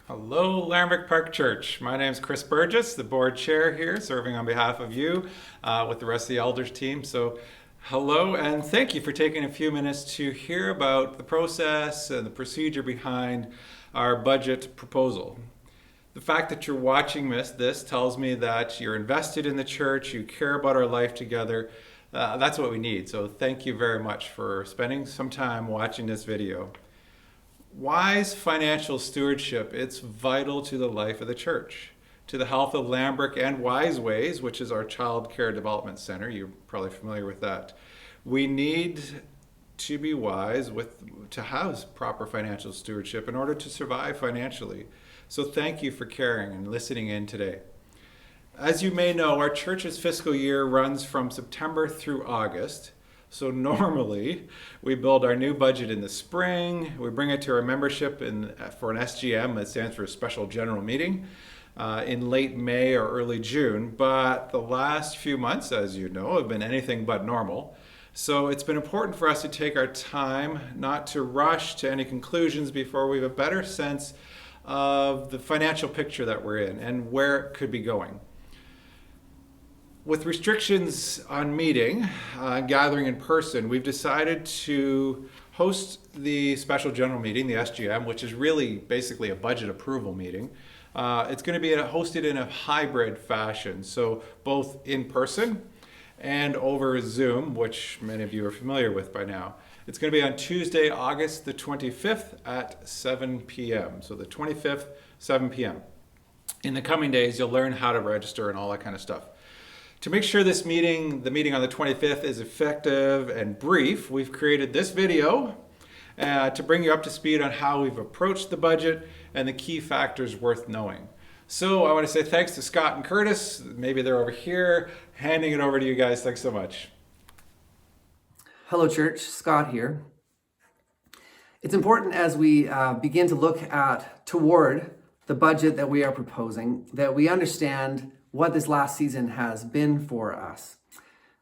Hello, Lambic Park Church. My name is Chris Burgess, the board chair here, serving on behalf of you with the rest of the elders team. So, hello, and thank you for taking a few minutes to hear about the process and the procedure behind our budget proposal. The fact that you're watching this tells me that you're invested in the church, you care about our life together. That's what we need. So, thank you very much for spending some time watching this video. Wise financial stewardship, it's vital to the life of the church, to the health of Lambrick and Wise Ways, which is our child care development center. You're probably familiar with that. We need to be wise to have proper financial stewardship in order to survive financially. So thank you for caring and listening in today. As you may know, our church's fiscal year runs from September through August. So normally, we build our new budget in the spring. We bring it to our membership for an SGM, that stands for a Special General Meeting, in late May or early June. But the last few months, as you know, have been anything but normal. So it's been important for us to take our time, not to rush to any conclusions before we have a better sense of the financial picture that we're in and where it could be going. With restrictions on meeting, gathering in person, we've decided to host the special general meeting, the SGM, which is really basically a budget approval meeting. It's going to be hosted in a hybrid fashion, so both in person and over Zoom, which many of you are familiar with by now. It's going to be on Tuesday, August the 25th at 7 p.m. So the 25th, 7 p.m. In the coming days, you'll learn how to register and all that kind of stuff. To make sure the meeting on the 25th is effective and brief, we've created this video to bring you up to speed on how we've approached the budget and the key factors worth knowing. So I want to say thanks to Scott and Curtis. Maybe they're over here. Handing it over to you guys. Thanks so much. Hello, church. Scott here. It's important as we begin to look toward the budget that we are proposing that we understand what this last season has been for us.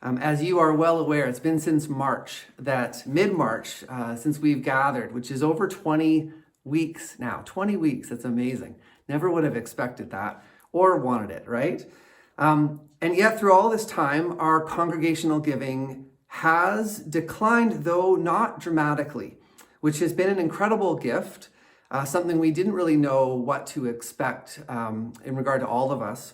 As you are well aware, it's been since March, mid-March, since we've gathered, which is over 20 weeks now. 20 weeks, that's amazing. Never would have expected that or wanted it, right? And yet through all this time, our congregational giving has declined, though not dramatically, which has been an incredible gift, something we didn't really know what to expect in regard to all of us.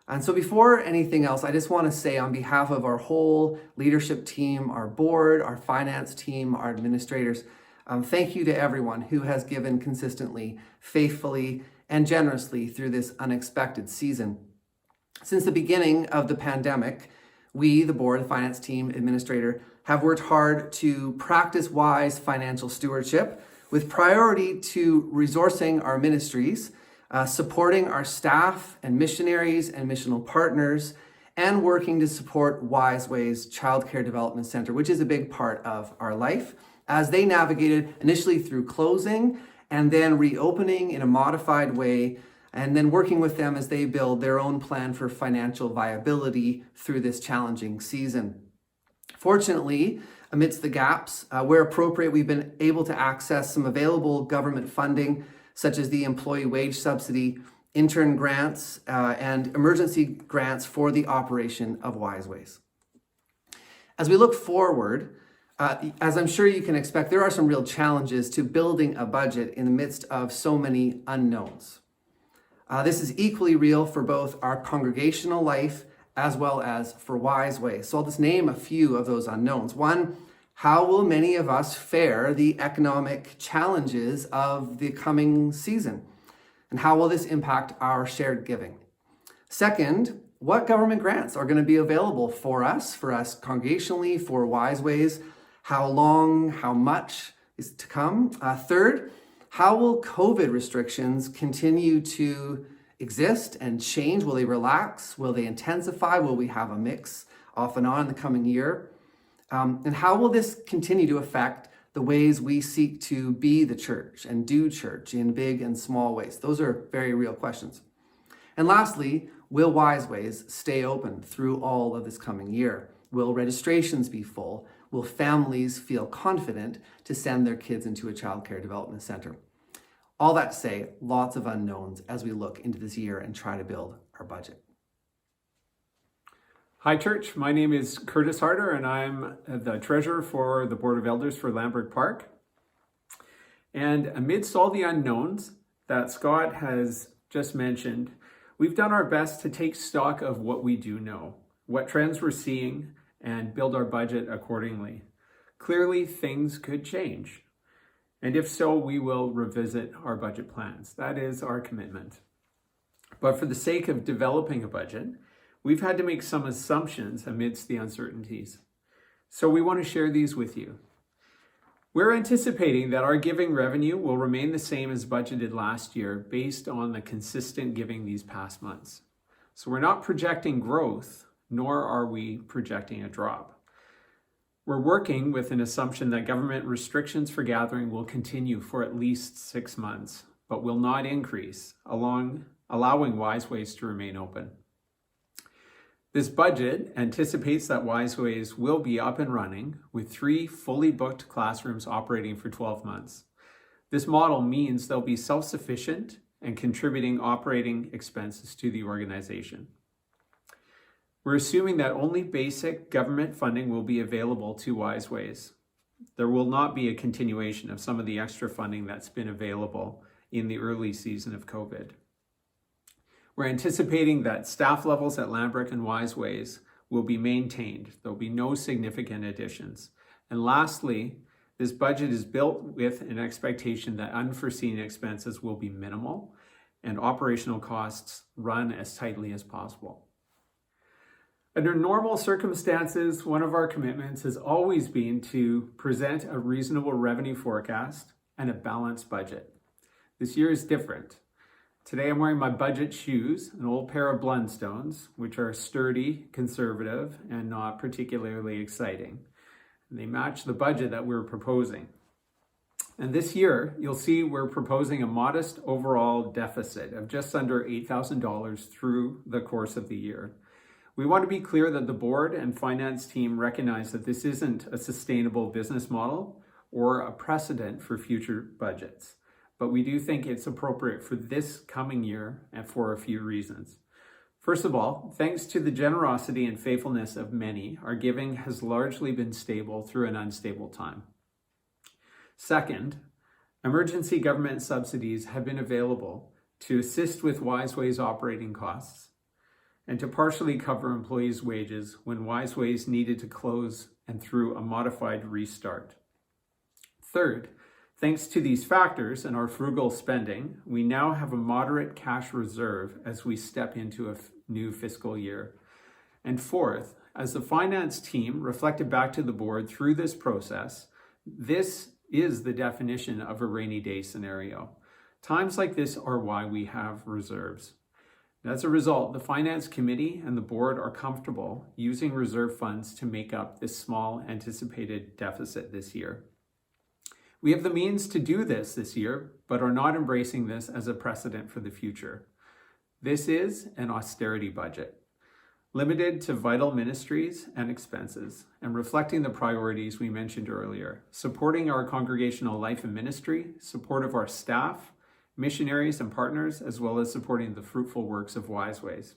And so before anything else, I just want to say on behalf of our whole leadership team, our board, our finance team, our administrators, thank you to everyone who has given consistently, faithfully, and generously through this unexpected season. Since the beginning of the pandemic, we, the board, the finance team, administrator, have worked hard to practice wise financial stewardship with priority to resourcing our ministries, supporting our staff and missionaries and missional partners, and working to support Wise Ways Child Care Development Center, which is a big part of our life, as they navigated initially through closing and then reopening in a modified way, and then working with them as they build their own plan for financial viability through this challenging season. Fortunately, amidst the gaps, where appropriate, we've been able to access some available government funding, such as the employee wage subsidy, intern grants, and emergency grants for the operation of Wise Ways. As we look forward, as I'm sure you can expect, there are some real challenges to building a budget in the midst of so many unknowns. This is equally real for both our congregational life as well as for Wise Ways. So I'll just name a few of those unknowns. One, how will many of us fare the economic challenges of the coming season? And how will this impact our shared giving? Second, what government grants are going to be available for us congregationally, for Wise Ways? How long, how much is to come? Third, how will COVID restrictions continue to exist and change? Will they relax? Will they intensify? Will we have a mix off and on in the coming year? And how will this continue to affect the ways we seek to be the church and do church in big and small ways? Those are very real questions. And lastly, will Wise Ways stay open through all of this coming year? Will registrations be full? Will families feel confident to send their kids into a child care development center? All that to say, lots of unknowns as we look into this year and try to build our budget. Hi, church. My name is Curtis Harder, and I'm the treasurer for the Board of Elders for Lambert Park. And amidst all the unknowns that Scott has just mentioned, we've done our best to take stock of what we do know, what trends we're seeing, and build our budget accordingly. Clearly, things could change. And if so, we will revisit our budget plans. That is our commitment. But for the sake of developing a budget, we've had to make some assumptions amidst the uncertainties. So we want to share these with you. We're anticipating that our giving revenue will remain the same as budgeted last year based on the consistent giving these past months. So we're not projecting growth, nor are we projecting a drop. We're working with an assumption that government restrictions for gathering will continue for at least 6 months, but will not increase, allowing Wiseways to remain open. This budget anticipates that Wiseways will be up and running with 3 fully booked classrooms operating for 12 months. This model means they'll be self-sufficient and contributing operating expenses to the organization. We're assuming that only basic government funding will be available to Wiseways. There will not be a continuation of some of the extra funding that's been available in the early season of COVID. We're anticipating that staff levels at Lambert and Wiseways will be maintained. There'll be no significant additions. And lastly, this budget is built with an expectation that unforeseen expenses will be minimal and operational costs run as tightly as possible. Under normal circumstances, one of our commitments has always been to present a reasonable revenue forecast and a balanced budget. This year is different. Today I'm wearing my budget shoes, an old pair of Blundstones, which are sturdy, conservative, and not particularly exciting. And they match the budget that we're proposing. And this year, you'll see we're proposing a modest overall deficit of just under $8,000 through the course of the year. We want to be clear that the board and finance team recognize that this isn't a sustainable business model or a precedent for future budgets. But we do think it's appropriate for this coming year and for a few reasons. First of all, thanks to the generosity and faithfulness of many, our giving has largely been stable through an unstable time. Second, emergency government subsidies have been available to assist with Wiseways operating costs and to partially cover employees' wages when Wiseways needed to close and through a modified restart. Third, thanks to these factors and our frugal spending, we now have a moderate cash reserve as we step into a new fiscal year. And fourth, as the finance team reflected back to the board through this process, this is the definition of a rainy day scenario. Times like this are why we have reserves. As a result, the Finance Committee and the board are comfortable using reserve funds to make up this small anticipated deficit this year. We have the means to do this year, but are not embracing this as a precedent for the future. This is an austerity budget, limited to vital ministries and expenses, and reflecting the priorities we mentioned earlier, supporting our congregational life and ministry, support of our staff, missionaries and partners, as well as supporting the fruitful works of Wiseways.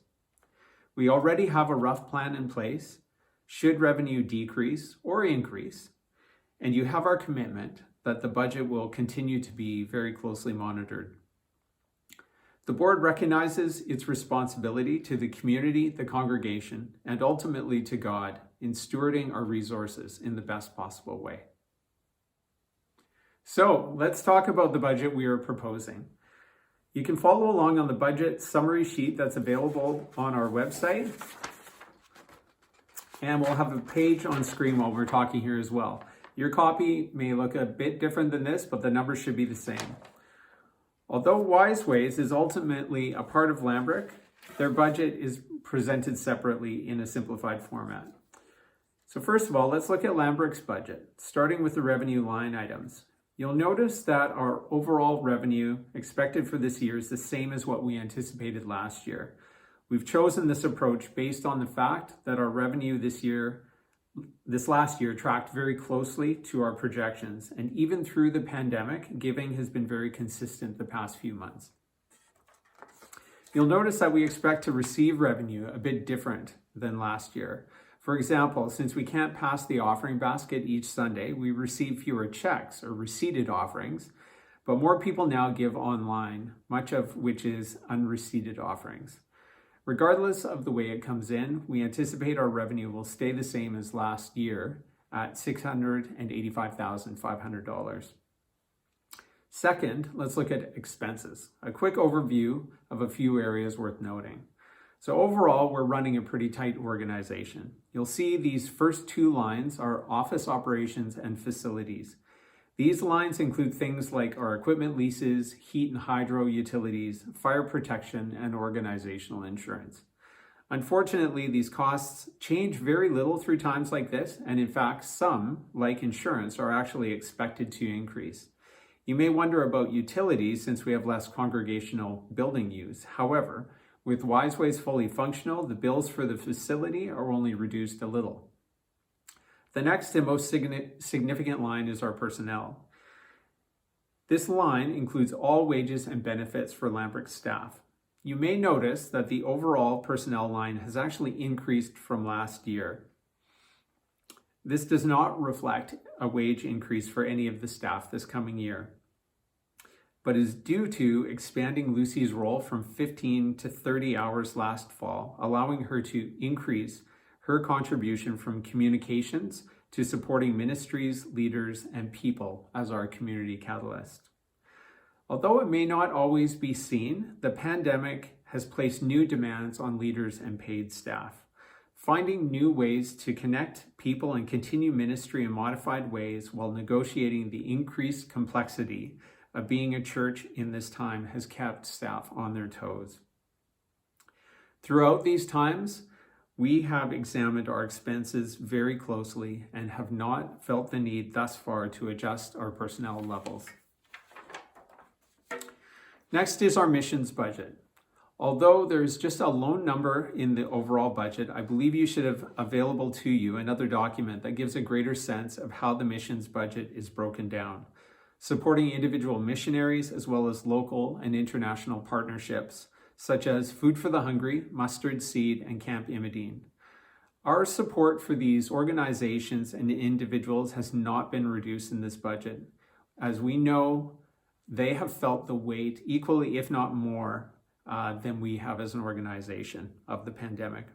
We already have a rough plan in place should revenue decrease or increase, and you have our commitment that the budget will continue to be very closely monitored. The board recognizes its responsibility to the community, the congregation, and ultimately to God in stewarding our resources in the best possible way. So let's talk about the budget we are proposing. You can follow along on the budget summary sheet that's available on our website. And we'll have a page on screen while we're talking here as well. Your copy may look a bit different than this, but the numbers should be the same. Although Wiseways is ultimately a part of Lambert, their budget is presented separately in a simplified format. So first of all, let's look at Lambert's budget, starting with the revenue line items. You'll notice that our overall revenue expected for this year is the same as what we anticipated last year. We've chosen this approach based on the fact that our revenue this year this last year tracked very closely to our projections, and even through the pandemic, giving has been very consistent the past few months. You'll notice that we expect to receive revenue a bit different than last year. For example, since we can't pass the offering basket each Sunday, we receive fewer checks or receipted offerings, but more people now give online, much of which is unreceipted offerings. Regardless of the way it comes in, we anticipate our revenue will stay the same as last year at $685,500. Second, let's look at expenses. A quick overview of a few areas worth noting. So overall, we're running a pretty tight organization. You'll see these first two lines are office operations and facilities. These lines include things like our equipment leases, heat and hydro utilities, fire protection, and organizational insurance. Unfortunately, these costs change very little through times like this, and in fact, some, like insurance, are actually expected to increase. You may wonder about utilities since we have less congregational building use. However, with Wiseways fully functional, the bills for the facility are only reduced a little. The next and most significant line is our personnel. This line includes all wages and benefits for Lambrick staff. You may notice that the overall personnel line has actually increased from last year. This does not reflect a wage increase for any of the staff this coming year, but is due to expanding Lucy's role from 15 to 30 hours last fall, allowing her to increase her contribution from communications to supporting ministries, leaders, and people as our community catalyst. Although it may not always be seen, the pandemic has placed new demands on leaders and paid staff. Finding new ways to connect people and continue ministry in modified ways while negotiating the increased complexity of being a church in this time has kept staff on their toes. Throughout these times, we have examined our expenses very closely and have not felt the need thus far to adjust our personnel levels. Next is our missions budget. Although there is just a lone number in the overall budget, I believe you should have available to you another document that gives a greater sense of how the missions budget is broken down, supporting individual missionaries as well as local and international partnerships, such as Food for the Hungry, Mustard Seed, and Camp Imidine. Our support for these organizations and individuals has not been reduced in this budget, as we know they have felt the weight equally, if not more, than we have as an organization of the pandemic.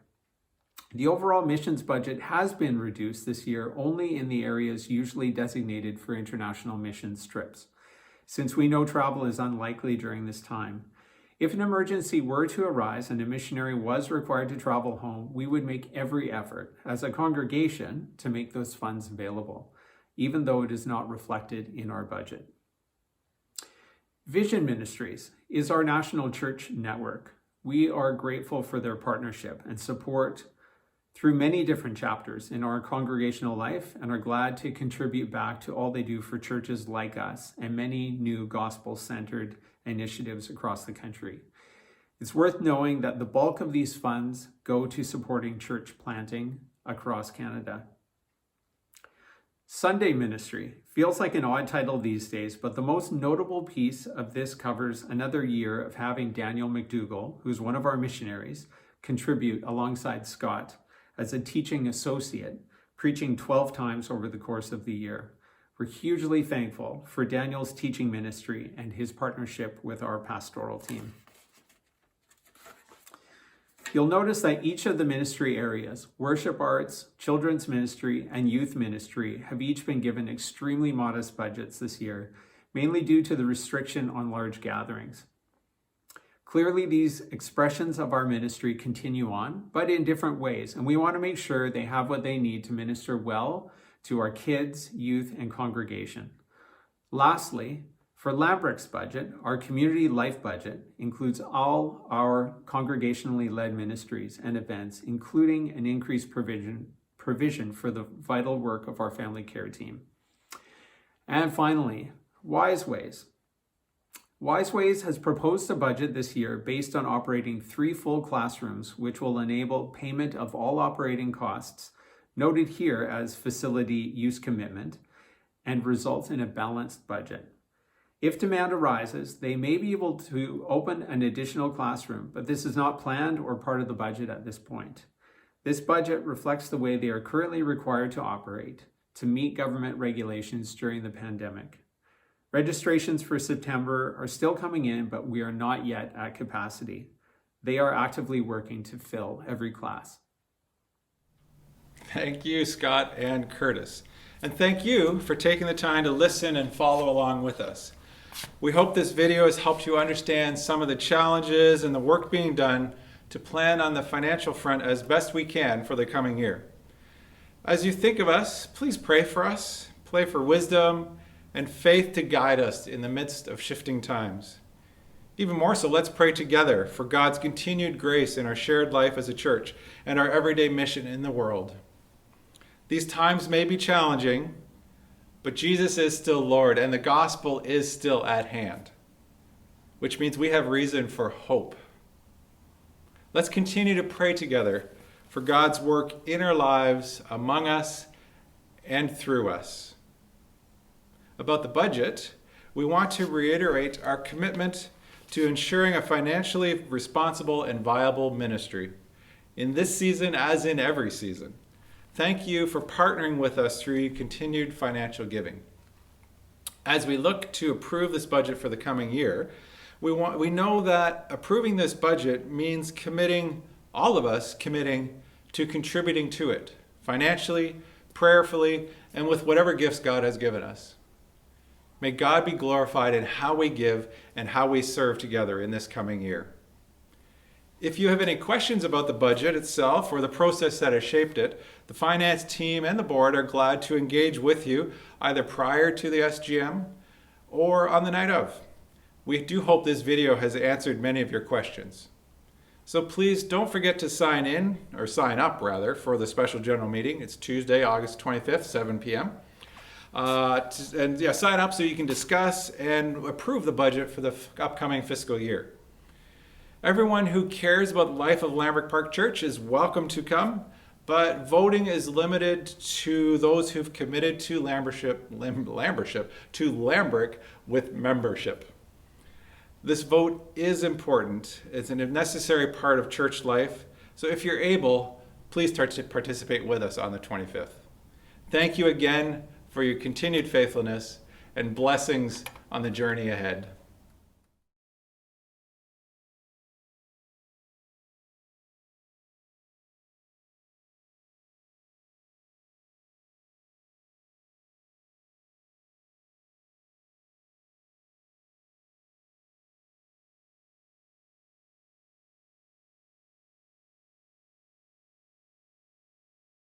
The overall missions budget has been reduced this year only in the areas usually designated for international missions trips, since we know travel is unlikely during this time. If an emergency were to arise and a missionary was required to travel home, we would make every effort as a congregation to make those funds available, even though it is not reflected in our budget. Vision Ministries is our national church network. We are grateful for their partnership and support through many different chapters in our congregational life and are glad to contribute back to all they do for churches like us and many new gospel-centered initiatives across the country. It's worth knowing that the bulk of these funds go to supporting church planting across Canada. Sunday Ministry feels like an odd title these days, but the most notable piece of this covers another year of having Daniel McDougall, who's one of our missionaries, contribute alongside Scott as a teaching associate, preaching 12 times over the course of the year. We're hugely thankful for Daniel's teaching ministry and his partnership with our pastoral team. You'll notice that each of the ministry areas, worship arts, children's ministry, and youth ministry, have each been given extremely modest budgets this year, mainly due to the restriction on large gatherings. Clearly, these expressions of our ministry continue on, but in different ways, and we want to make sure they have what they need to minister well to our kids, youth, and congregation. Lastly, for Lambrick's budget, our community life budget includes all our congregationally led ministries and events, including an increased provision for the vital work of our family care team. And finally, Wiseways. Wiseways has proposed a budget this year based on operating 3 full classrooms, which will enable payment of all operating costs noted here as facility use commitment, and results in a balanced budget. If demand arises, they may be able to open an additional classroom, but this is not planned or part of the budget at this point. This budget reflects the way they are currently required to operate to meet government regulations during the pandemic. Registrations for September are still coming in, but we are not yet at capacity. They are actively working to fill every class. Thank you, Scott and Curtis. And thank you for taking the time to listen and follow along with us. We hope this video has helped you understand some of the challenges and the work being done to plan on the financial front as best we can for the coming year. As you think of us, please pray for us, pray for wisdom and faith to guide us in the midst of shifting times. Even more so, let's pray together for God's continued grace in our shared life as a church and our everyday mission in the world. These times may be challenging, but Jesus is still Lord and the gospel is still at hand, which means we have reason for hope. Let's continue to pray together for God's work in our lives, among us, and through us. About the budget, we want to reiterate our commitment to ensuring a financially responsible and viable ministry in this season as in every season. Thank you for partnering with us through your continued financial giving. As we look to approve this budget for the coming year, we know that approving this budget means all of us committing to contributing to it, financially, prayerfully, and with whatever gifts God has given us. May God be glorified in how we give and how we serve together in this coming year. If you have any questions about the budget itself or the process that has shaped it, the finance team and the board are glad to engage with you either prior to the SGM or on the night of. We do hope this video has answered many of your questions. So please don't forget to sign up for the special general meeting. It's Tuesday, August 25th, 7 p.m. Sign up so you can discuss and approve the budget for the upcoming fiscal year. Everyone who cares about the life of Lambrick Park Church is welcome to come, but voting is limited to those who've committed to Lambrick with membership. This vote is important. It's a necessary part of church life. So if you're able, please participate with us on the 25th. Thank you again for your continued faithfulness and blessings on the journey ahead.